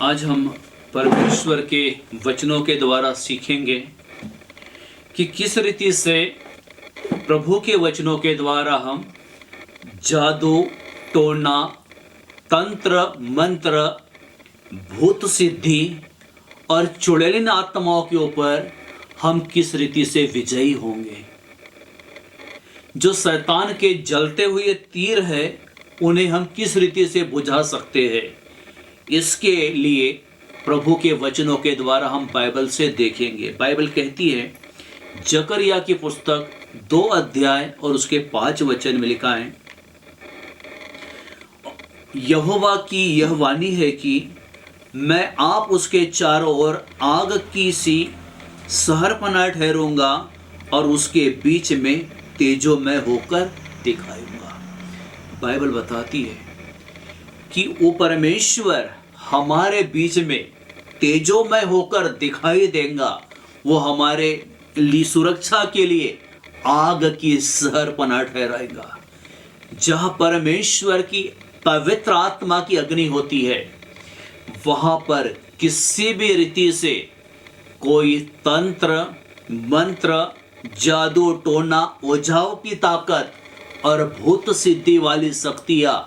आज हम परमेश्वर के वचनों के द्वारा सीखेंगे कि किस रीति से प्रभु के वचनों के द्वारा हम जादू, टोना, तंत्र, मंत्र, भूत सिद्धि और चुड़ैलिन आत्माओं के ऊपर हम किस रीति से विजयी होंगे। जो शैतान के जलते हुए तीर है उन्हें हम किस रीति से बुझा सकते हैं, इसके लिए प्रभु के वचनों के द्वारा हम बाइबल से देखेंगे। बाइबल कहती है, जकरिया की पुस्तक 2 अध्याय और उसके 5 वचन में लिखा है, यहोवा की यह वाणी है कि मैं आप उसके चारों ओर आग की सी शहरपनाह ठहरूंगा और उसके बीच में तेजोमय होकर दिखाऊंगा। बाइबल बताती है कि वो परमेश्वर हमारे बीच में तेजोमय होकर दिखाई देगा। वो हमारे लिए सुरक्षा के लिए आग की शहरपनाह ठहराएगा। जहाँ परमेश्वर की पवित्र आत्मा की अग्नि होती है, वहाँ पर किसी भी रीति से कोई तंत्र, मंत्र, जादू, टोना, ओझाओं की ताकत और भूत सिद्धि वाली शक्तियाँ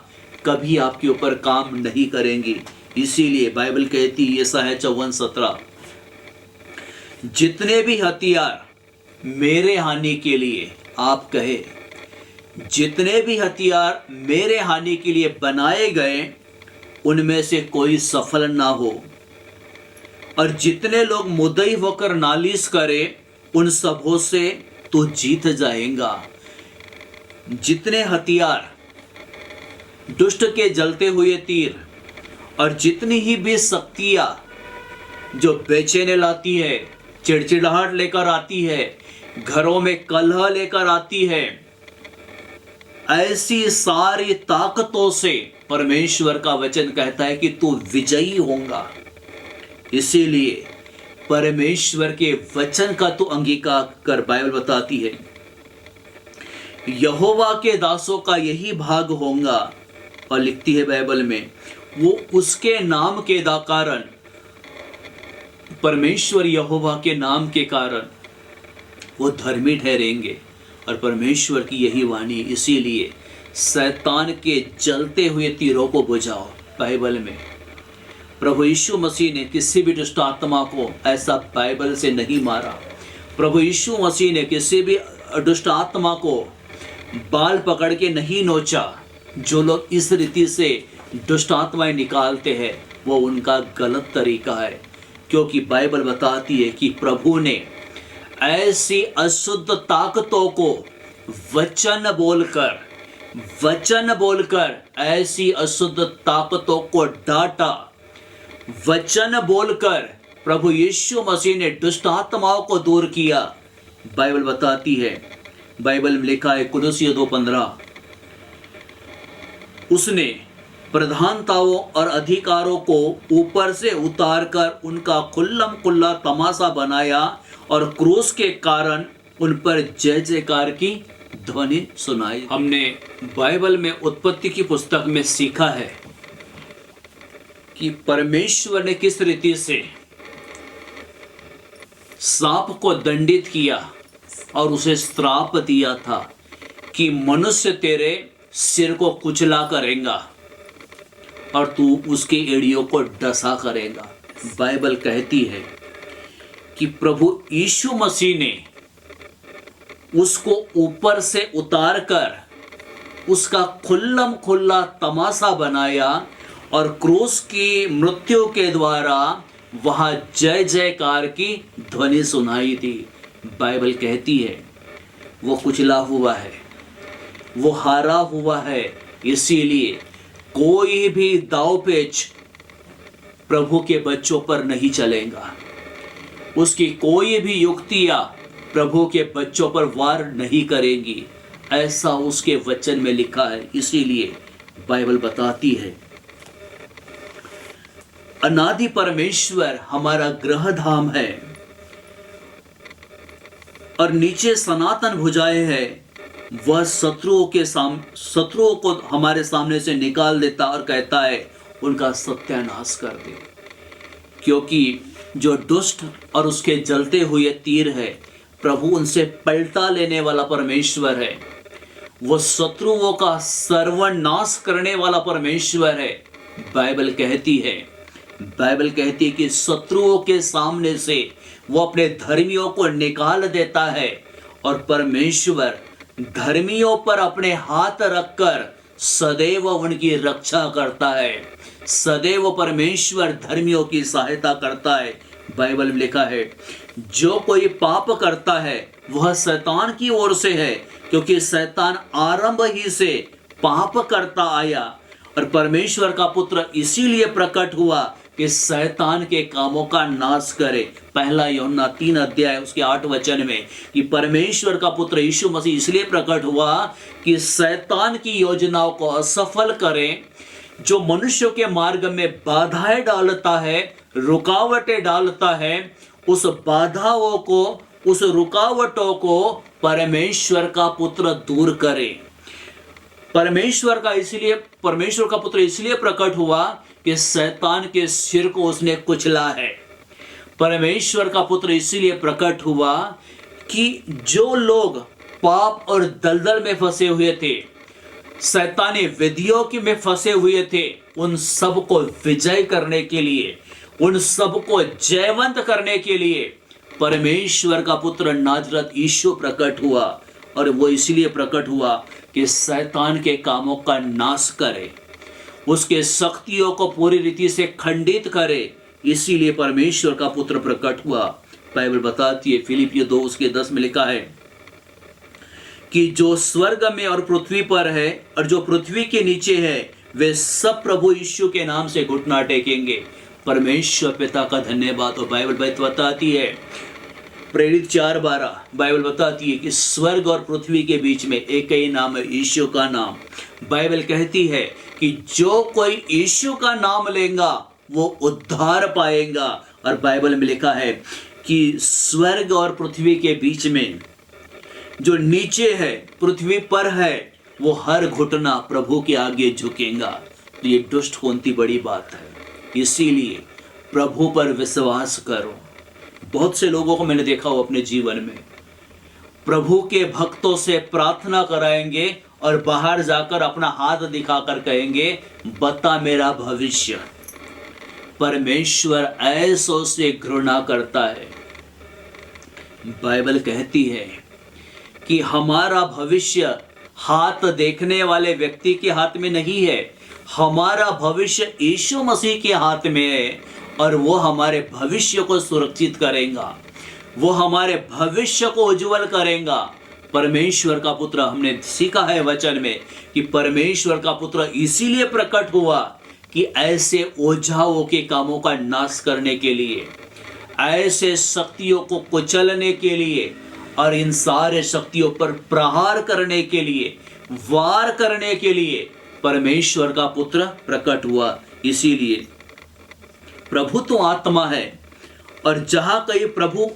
कभी आपके ऊपर काम नहीं करेंगी। इसीलिए बाइबल कहती है, यशायाह 54:17, जितने भी हथियार मेरे हानि के लिए, आप कहे, जितने भी हथियार मेरे हानि के लिए बनाए गए उनमें से कोई सफल ना हो, और जितने लोग मुद्दई होकर नालिश करे उन सबों से तू जीत जाएगा। जितने हथियार, दुष्ट के जलते हुए तीर और जितनी ही भी शक्तियां जो बेचैनी लाती है, चिड़चिड़ाहट लेकर आती है, घरों में कलह लेकर आती है, ऐसी सारी ताकतों से परमेश्वर का वचन कहता है कि तू विजयी होगा। इसीलिए परमेश्वर के वचन का तू अंगीकार कर। बाइबल बताती है, यहोवा के दासों का यही भाग होगा, और लिखती है बाइबल में, वो उसके नाम के कारण, परमेश्वर यहोवा के नाम के कारण वो धर्मी ठहरेंगे। और परमेश्वर की यही वाणी, इसीलिए शैतान के जलते हुए तीरों को बुझाओ। बाइबल में प्रभु यीशु मसीह ने किसी भी दुष्ट आत्मा को ऐसा बाइबल से नहीं मारा। प्रभु यीशु मसीह ने किसी भी दुष्ट आत्मा को बाल पकड़ के नहीं नोचा। जो लोग इस रीति से दुष्ट आत्माएं निकालते हैं वो उनका गलत तरीका है, क्योंकि बाइबल बताती है कि प्रभु ने ऐसी अशुद्ध ताकतों को वचन बोलकर ऐसी अशुद्ध ताकतों को डांटा। वचन बोलकर प्रभु यीशु मसीह ने दुष्ट आत्माओं को दूर किया। बाइबल बताती है, बाइबल में लिखा है कुलुस्सी 2:15, उसने प्रधानताओं और अधिकारों को ऊपर से उतारकर उनका खुल्लम खुल्ला तमाशा बनाया और क्रूस के कारण उन पर जय जयकार की ध्वनि सुनाई। हमने बाइबल में उत्पत्ति की पुस्तक में सीखा है कि परमेश्वर ने किस रीति से सांप को दंडित किया और उसे श्राप दिया था कि मनुष्य तेरे सिर को कुचला करेगा और तू उसकी एड़ियों को डसा करेगा। बाइबल कहती है कि प्रभु यीशु मसीह ने उसको ऊपर से उतारकर उसका खुल्लम खुल्ला तमाशा बनाया और क्रूस की मृत्यु के द्वारा वहां जय जयकार की ध्वनि सुनाई दी। बाइबल कहती है वो कुचला हुआ है, वो हारा हुआ है। इसीलिए कोई भी दांवपेच प्रभु के बच्चों पर नहीं चलेगा। उसकी कोई भी युक्तियां प्रभु के बच्चों पर वार नहीं करेंगी, ऐसा उसके वचन में लिखा है। इसीलिए बाइबल बताती है, अनादि परमेश्वर हमारा गृह धाम है और नीचे सनातन भुजाएं है। वह शत्रुओं को हमारे सामने से निकाल देता और कहता है उनका सत्यानाश कर दे। क्योंकि जो दुष्ट और उसके जलते हुए तीर है, प्रभु उनसे पलटा लेने वाला परमेश्वर है। वो शत्रुओं का सर्वनाश करने वाला परमेश्वर है। बाइबल कहती है कि शत्रुओं के सामने से वो अपने धर्मियों को निकाल देता है, और परमेश्वर धर्मियों पर अपने हाथ रखकर सदैव उनकी रक्षा करता है। सदैव परमेश्वर धर्मियों की सहायता करता है। बाइबल में लिखा है, जो कोई पाप करता है वह शैतान की ओर से है, क्योंकि शैतान आरंभ ही से पाप करता आया, और परमेश्वर का पुत्र इसीलिए प्रकट हुआ कि शैतान के कामों का नाश करे। पहला यूहन्ना 3 अध्याय उसके 8 वचन में कि परमेश्वर का पुत्र यीशु मसीह इसलिए प्रकट हुआ कि शैतान की योजनाओं को असफल करे। जो मनुष्य के मार्ग में बाधाएं डालता है, रुकावटें डालता है, उस बाधाओं को, उस रुकावटों को परमेश्वर का पुत्र दूर करे। परमेश्वर का पुत्र इसलिए प्रकट हुआ कि शैतान के सिर को उसने कुचला है। परमेश्वर का पुत्र इसलिए प्रकट हुआ कि जो लोग पाप और दलदल में फंसे हुए थे, शैतानी विधियों में फंसे हुए थे, उन सब को विजय करने के लिए, उन सब को जयवंत करने के लिए परमेश्वर का पुत्र नाजरत यीशु प्रकट हुआ। और वो इसलिए प्रकट हुआ कि शैतान के कामों का नाश करे, उसके शक्तियों को पूरी रीति से खंडित करे। इसीलिए परमेश्वर का पुत्र प्रकट हुआ। बाइबल बताती है, फिलिपियों 2 उसके 10 में लिखा है कि जो स्वर्ग में और पृथ्वी पर है और जो पृथ्वी के नीचे है, वे सब प्रभु यीशु के नाम से घुटना टेकेंगे। परमेश्वर पिता का धन्यवाद हो। बाइबल बताती है, प्रेरित 4:12 बाइबल बताती है कि स्वर्ग और पृथ्वी के बीच में एक ही नाम है, यीशु का नाम। बाइबल कहती है कि जो कोई यीशु का नाम लेगा वो उद्धार पाएगा। और बाइबल में लिखा है कि स्वर्ग और पृथ्वी के बीच में जो नीचे है, पृथ्वी पर है, वो हर घुटना प्रभु के आगे झुकेगा। तो ये दुष्ट कौनती बड़ी बात है। इसीलिए प्रभु पर विश्वास करो। बहुत से लोगों को मैंने देखा हो अपने जीवन में, प्रभु के भक्तों से प्रार्थना कराएंगे और बाहर जाकर अपना हाथ दिखाकर कहेंगे, बता मेरा भविष्य। परमेश्वर ऐसों से घृणा करता है। बाइबल कहती है कि हमारा भविष्य हाथ देखने वाले व्यक्ति के हाथ में नहीं है, हमारा भविष्य यीशु मसीह के हाथ में है, और वो हमारे भविष्य को सुरक्षित करेगा, वो हमारे भविष्य को उज्जवल करेगा। परमेश्वर का पुत्र, हमने सीखा है वचन में कि परमेश्वर का पुत्र इसीलिए प्रकट हुआ कि ऐसे ओझाओं के कामों का नाश करने के लिए, ऐसे शक्तियों को कुचलने के लिए, और इन सारे शक्तियों पर प्रहार करने के लिए, वार करने के लिए परमेश्वर का पुत्र प्रकट हुआ। इसीलिए प्रभु तो आत्मा है, और जहां कहीं प्रभु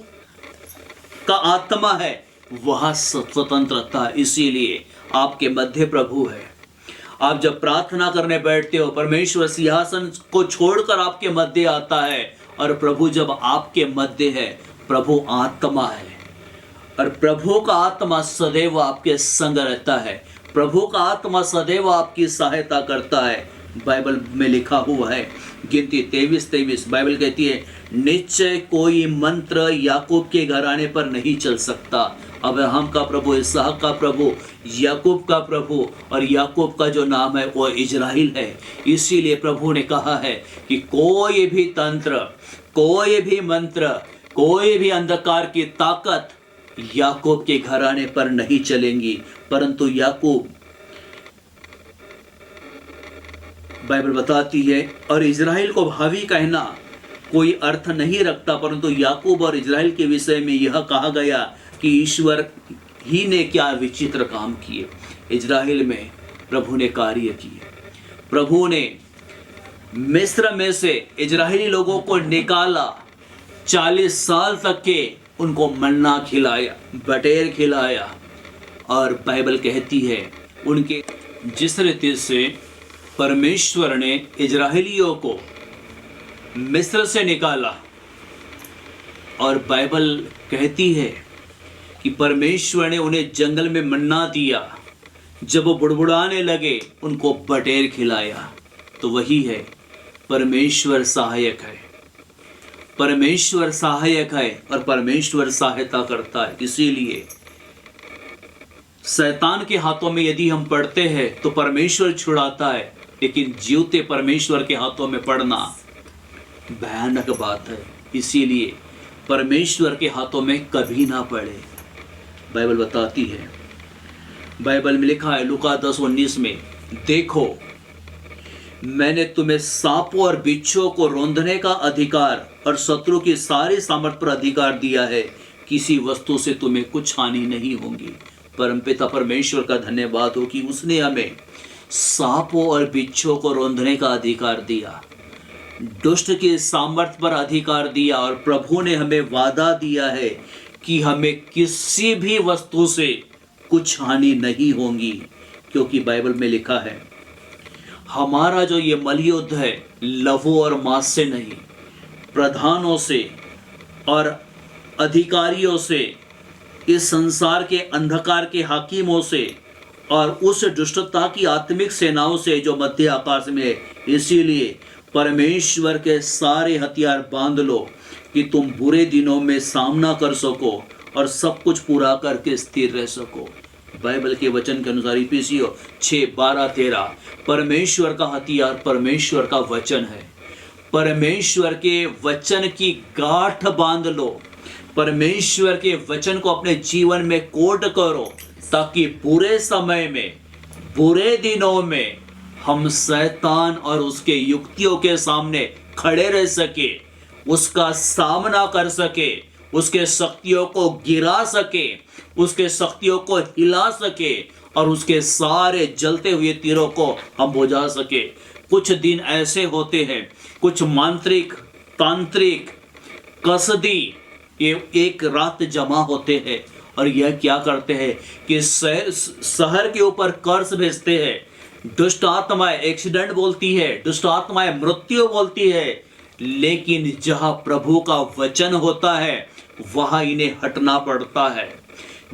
का आत्मा है वहां स्वतंत्रता। इसीलिए आपके मध्य प्रभु है। आप जब प्रार्थना करने बैठते हो, परमेश्वर सिंहासन को छोड़कर आपके मध्य आता है, और प्रभु जब आपके मध्य है, प्रभु आत्मा है, और प्रभु का आत्मा सदैव आपके संग रहता है। प्रभु का आत्मा सदैव आपकी सहायता करता है। बाइबल में लिखा हुआ है, गिनती 23:23 बाइबल कहती है, निश्चय कोई मंत्र याकूब के घराने पर नहीं चल सकता। अब्राहम का प्रभु, इसहाक का प्रभु, याकूब का प्रभु, और याकूब का जो नाम है वो इजराइल है। इसीलिए प्रभु ने कहा है कि कोई भी तंत्र, कोई भी मंत्र, कोई भी अंधकार की ताकत याकूब के घराने पर नहीं चलेंगी, परंतु याकूब, बाइबल बताती है, और इजराइल को भावी कहना कोई अर्थ नहीं रखता, परंतु याकूब और इजराइल के विषय में यह कहा गया कि ईश्वर ही ने क्या विचित्र काम किए। इजराइल में प्रभु ने कार्य किए। प्रभु ने मिस्र में से इजराइली लोगों को निकाला, 40 साल तक के उनको मन्ना खिलाया, बटेर खिलाया, और बाइबल कहती है उनके जिस रीति से परमेश्वर ने इजराइलियों को मिस्र से निकाला। और बाइबल कहती है कि परमेश्वर ने उन्हें जंगल में मन्ना दिया, जब वो बुड़बुड़ाने लगे उनको बटेर खिलाया। तो वही है, परमेश्वर सहायक है, परमेश्वर सहायक है और परमेश्वर सहायता करता है। इसीलिए शैतान के हाथों में यदि हम पड़ते हैं तो परमेश्वर छुड़ाता है, लेकिन जीवते परमेश्वर के हाथों में पड़ना भयानक बात है। इसीलिए परमेश्वर के हाथों में कभी ना पड़े। बाइबल बताती है, बाइबल में लिखा है लूका 10:19 में, देखो मैंने तुम्हें सांपों और बिच्छुओं को रौंदने का अधिकार और शत्रु की सारी सामर्थ पर अधिकार दिया है, किसी वस्तु से तुम्हें कुछ हानि नहीं होगी। परमपिता परमेश्वर का धन्यवाद हो कि उसने हमें सांपों और बिच्छुओं को रौंदने का अधिकार दिया, दुष्ट की सामर्थ पर अधिकार दिया, और प्रभु ने हमें वादा दिया है कि हमें किसी भी वस्तु से कुछ हानि नहीं होगी, क्योंकि बाइबल में लिखा है हमारा जो ये मलयुद्ध है लहू और मांस से नहीं, प्रधानों से और अधिकारियों से, इस संसार के अंधकार के हाकिमों से और उस दुष्टता की आत्मिक सेनाओं से जो मध्य आकाश में है। इसीलिए परमेश्वर के सारे हथियार बांध लो कि तुम बुरे दिनों में सामना कर सको और सब कुछ पूरा करके स्थिर रह सको। बाइबल के वचन के अनुसार इफिसियों 6:12-13, परमेश्वर का हथियार परमेश्वर का वचन है। परमेश्वर के वचन की गांठ बांध लो, परमेश्वर के वचन को अपने जीवन में कोट करो, ताकि बुरे समय में, बुरे दिनों में हम शैतान और उसके युक्तियों के सामने खड़े रह सके, उसका सामना कर सके, उसके शक्तियों को गिरा सके, उसके शक्तियों को हिला सके और उसके सारे जलते हुए तीरों को हम बुझा सके। कुछ दिन ऐसे होते हैं, कुछ मांत्रिक, तांत्रिक, कसदी ये एक रात जमा होते हैं और यह क्या करते हैं कि शहर के ऊपर कर्ज भेजते हैं। दुष्ट आत्माएं एक्सीडेंट बोलती है, दुष्ट आत्माएं मृत्यु बोलती है, लेकिन जहां प्रभु का वचन होता है वहां इन्हें हटना पड़ता है।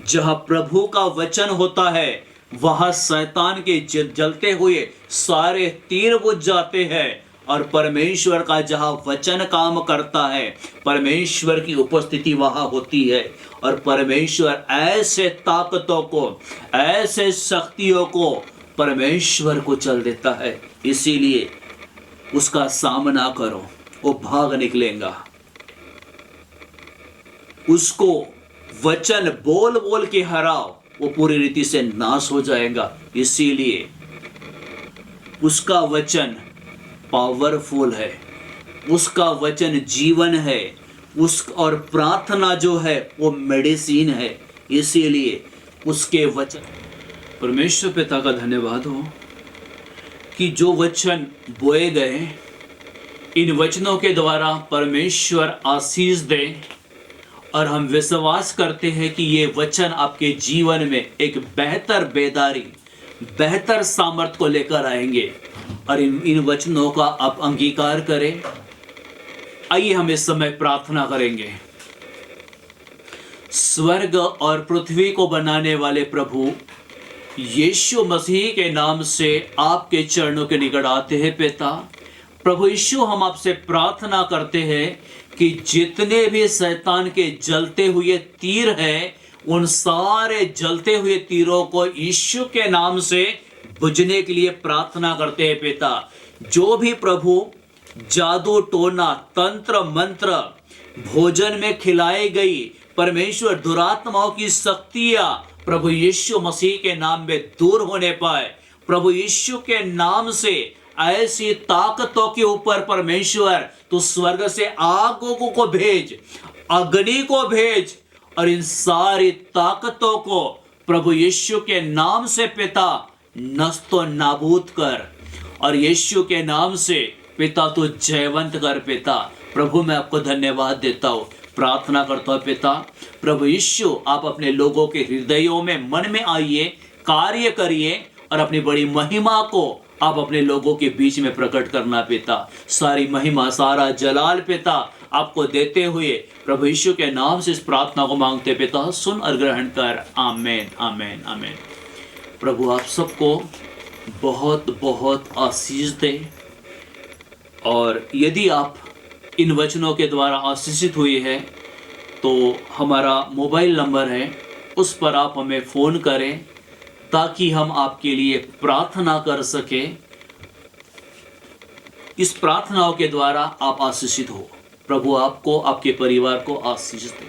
जहां प्रभु का वचन होता है वहां शैतान के जलते हुए सारे तीर बुझ जाते हैं और परमेश्वर का जहां वचन काम करता है, परमेश्वर की उपस्थिति वहां होती है और परमेश्वर ऐसे ताकतों को, ऐसे शक्तियों को परमेश्वर को चल देता है। इसीलिए उसका सामना करो, वो भाग निकलेगा। उसको वचन बोल बोल के हराओ, वो पूरी रीति से नाश हो जाएगा। इसीलिए उसका वचन पावरफुल है, उसका वचन जीवन है, और प्रार्थना जो है वो मेडिसिन है। इसीलिए उसके वचन, परमेश्वर पिता का धन्यवाद हो कि जो वचन बोए गए, इन वचनों के द्वारा परमेश्वर आशीष दे और हम विश्वास करते हैं कि ये वचन आपके जीवन में एक बेहतर बेदारी, बेहतर सामर्थ को लेकर आएंगे और इन वचनों का आप अंगीकार करें। आइए हम इस समय प्रार्थना करेंगे। स्वर्ग और पृथ्वी को बनाने वाले प्रभु यीशु मसीह के नाम से आपके चरणों के निकट आते हैं। पिता प्रभु यीशु, हम आपसे प्रार्थना करते हैं कि जितने भी शैतान के जलते हुए तीर हैं, उन सारे जलते हुए तीरों को यीशु के नाम से बुझने के लिए प्रार्थना करते हैं। पिता, जो भी प्रभु जादू टोना, तंत्र मंत्र, भोजन में खिलाई गई परमेश्वर दुरात्माओं की शक्तियां प्रभु यीशु मसीह के नाम में दूर होने पाए। प्रभु यीशु के नाम से ऐसी ताकतों के ऊपर परमेश्वर तू स्वर्ग से आगों को भेज, अग्नि को भेज और इन सारी ताकतों को प्रभु यीशु के नाम से पिता नस्तो नाबूद कर और यीशु के नाम से पिता तू जयवंत कर। पिता प्रभु, मैं आपको धन्यवाद देता हूँ, प्रार्थना करता हूँ। पिता प्रभु यीशु, आप अपने लोगों के हृदयों में, मन में आइए, कार्य करिए और अपनी बड़ी महिमा को आप अपने लोगों के बीच में प्रकट करना पिता। सारी महिमा, सारा जलाल पिता आपको देते हुए प्रभु यीशु के नाम से इस प्रार्थना को मांगते पिता, सुन और ग्रहण कर। आमेन, आमेन, आमेन। प्रभु आप सबको बहुत बहुत आशीष दे। और यदि आप इन वचनों के द्वारा आशीषित हुए हैं तो हमारा मोबाइल नंबर है, उस पर आप हमें फ़ोन करें ताकि हम आपके लिए प्रार्थना कर सकें। इस प्रार्थनाओं के द्वारा आप आशीषित हो। प्रभु आपको, आपके परिवार को आशीष दे।